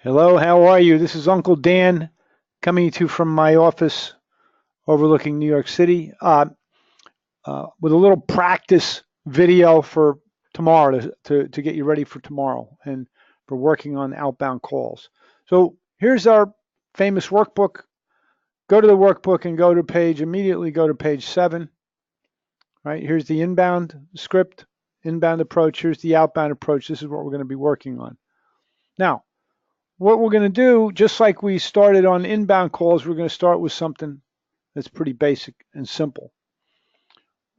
Hello, how are you? This is Uncle Dan coming to you from my office overlooking New York City with a little practice video for tomorrow to get you ready for tomorrow and for working on outbound calls. So here's our famous workbook. Go to the workbook and immediately go to page 7. Right, here's the inbound script, inbound approach. Here's the outbound approach. This is what we're going to be working on. Now, what we're going to do, just like we started on inbound calls, we're going to start with something that's pretty basic and simple.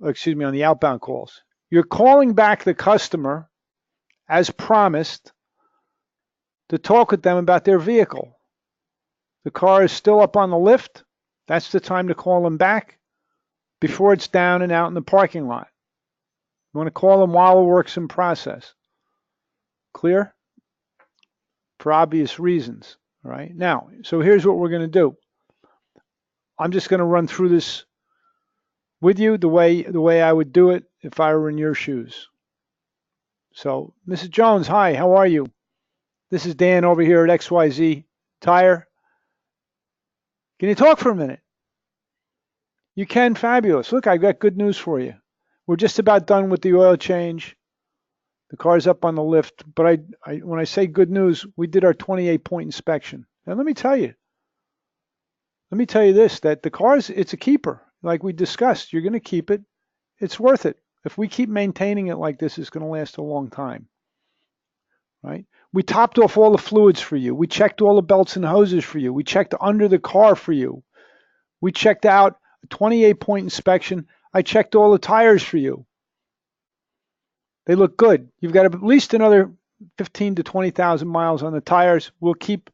Excuse me, on the outbound calls. You're calling back the customer as promised to talk with them about their vehicle. The car is still up on the lift. That's the time to call them back before it's down and out in the parking lot. You want to call them while the work's in process. Clear? For obvious reasons. All right. Now, so here's what we're going to do. I'm just going to run through this with you the way I would do it if I were in your shoes. So, Mrs. Jones, hi, how are you? This is Dan over here at XYZ Tire. Can you talk for a minute? You can, fabulous. Look, I've got good news for you. We're just about done with the oil change. The car's up on the lift, but when I say good news, we did our 28-point inspection. And let me tell you this, that the car's, it's a keeper. Like we discussed, you're going to keep it. It's worth it. If we keep maintaining it like this, it's going to last a long time. Right? We topped off all the fluids for you. We checked all the belts and hoses for you. We checked under the car for you. We checked out a 28-point inspection. I checked all the tires for you. They look good. You've got at least another 15 to 20,000 miles on the tires. We'll keep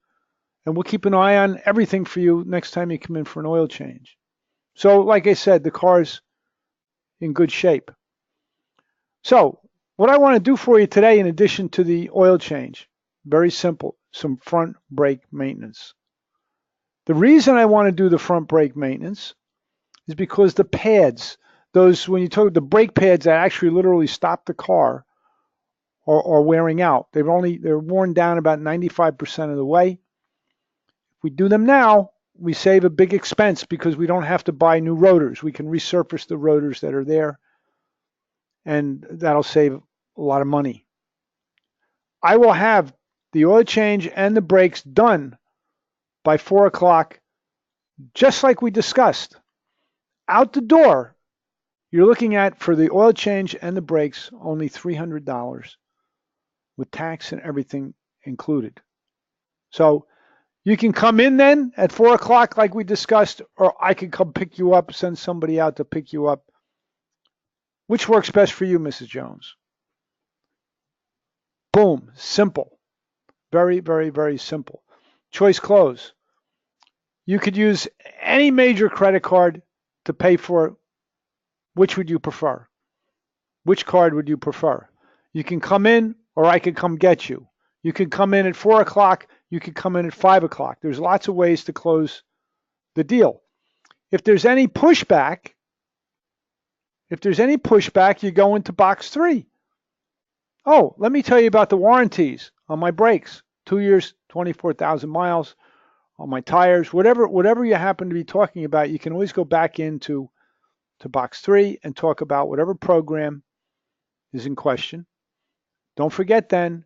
an eye on everything for you next time you come in for an oil change. So, like I said, the car's in good shape. So, what I want to do for you today, in addition to the oil change, very simple, some front brake maintenance. The reason I want to do the front brake maintenance is because the pads, when you talk the brake pads that actually literally stop the car are wearing out. They're worn down about 95% of the way. If we do them now, we save a big expense because we don't have to buy new rotors. We can resurface the rotors that are there, and that'll save a lot of money. I will have the oil change and the brakes done by 4 o'clock, just like we discussed. Out the door, you're looking at, for the oil change and the brakes, only $300 with tax and everything included. So you can come in then at 4 o'clock like we discussed, or I can come pick you up, send somebody out to pick you up. Which works best for you, Mrs. Jones? Boom, simple. Very, very, very simple. Choice close. You could use any major credit card to pay for it. Which would you prefer? Which card would you prefer? You can come in, or I could come get you. You could come in at 4 o'clock. You could come in at 5 o'clock. There's lots of ways to close the deal. If there's any pushback, you go into box 3. Oh, let me tell you about the warranties on my brakes. 2 years, 24,000 miles on my tires. Whatever you happen to be talking about, you can always go back into box 3 and talk about whatever program is in question. Don't forget then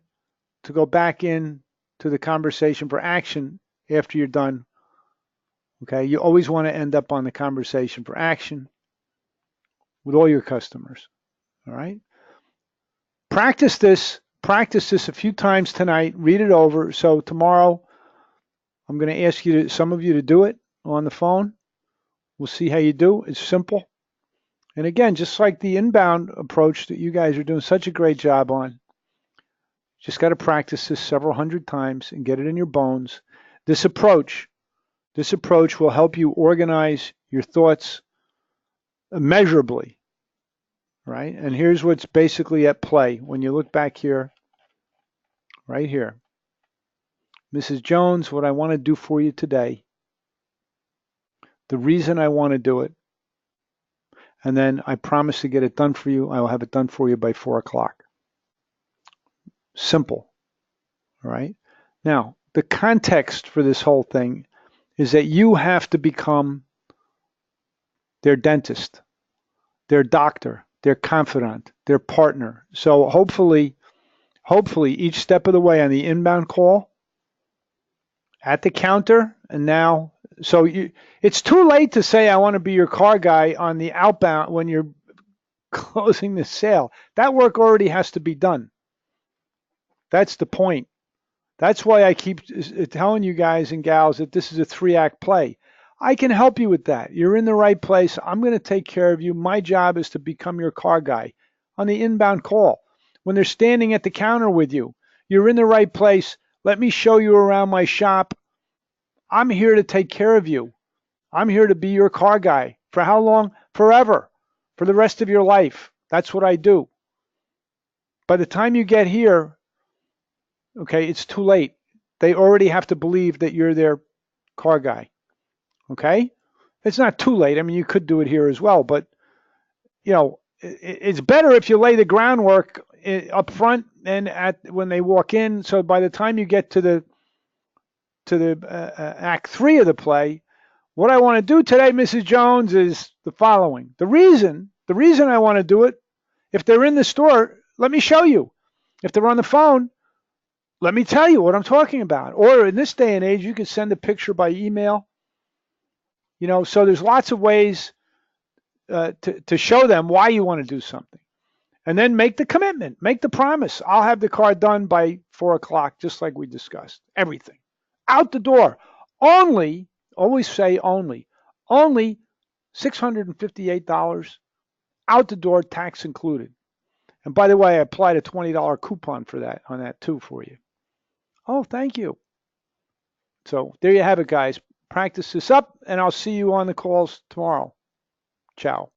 to go back in to the conversation for action after you're done. Okay, you always want to end up on the conversation for action with all your customers. All right. Practice this a few times tonight. Read it over. So tomorrow, I'm going to ask some of you to do it on the phone. We'll see how you do. It's simple. And again, just like the inbound approach that you guys are doing such a great job on, just got to practice this several hundred times and get it in your bones. This approach will help you organize your thoughts immeasurably, right? And here's what's basically at play when you look back here, right here. Mrs. Jones, what I want to do for you today, the reason I want to do it, and then I promise to get it done for you. I will have it done for you by 4 o'clock. Simple. All right. Now, the context for this whole thing is that you have to become their dentist, their doctor, their confidant, their partner. So hopefully each step of the way on the inbound call, at the counter, and now, so it's too late to say I want to be your car guy on the outbound when you're closing the sale. That work already has to be done. That's the point. That's why I keep telling you guys and gals that this is a 3-act play. I can help you with that. You're in the right place. I'm going to take care of you. My job is to become your car guy on the inbound call. When they're standing at the counter with you, you're in the right place. Let me show you around my shop. I'm here to take care of you. I'm here to be your car guy. For how long? Forever. For the rest of your life. That's what I do. By the time you get here, okay, it's too late. They already have to believe that you're their car guy. Okay? It's not too late. I mean, you could do it here as well, but it's better if you lay the groundwork up front and when they walk in. So by the time you get to the act 3 of the play, what I want to do today, Mrs. Jones, is the following. The reason I want to do it, if they're in the store, let me show you. If they're on the phone, let me tell you what I'm talking about. Or in this day and age, you can send a picture by email. So there's lots of ways to show them why you want to do something. And then make the commitment, make the promise. I'll have the car done by 4 o'clock, just like we discussed. Everything. Out the door. Only, always say only $658 out the door, tax included. And by the way, I applied a $20 coupon for that on that too for you. Oh, thank you. So there you have it, guys. Practice this up, and I'll see you on the calls tomorrow. Ciao.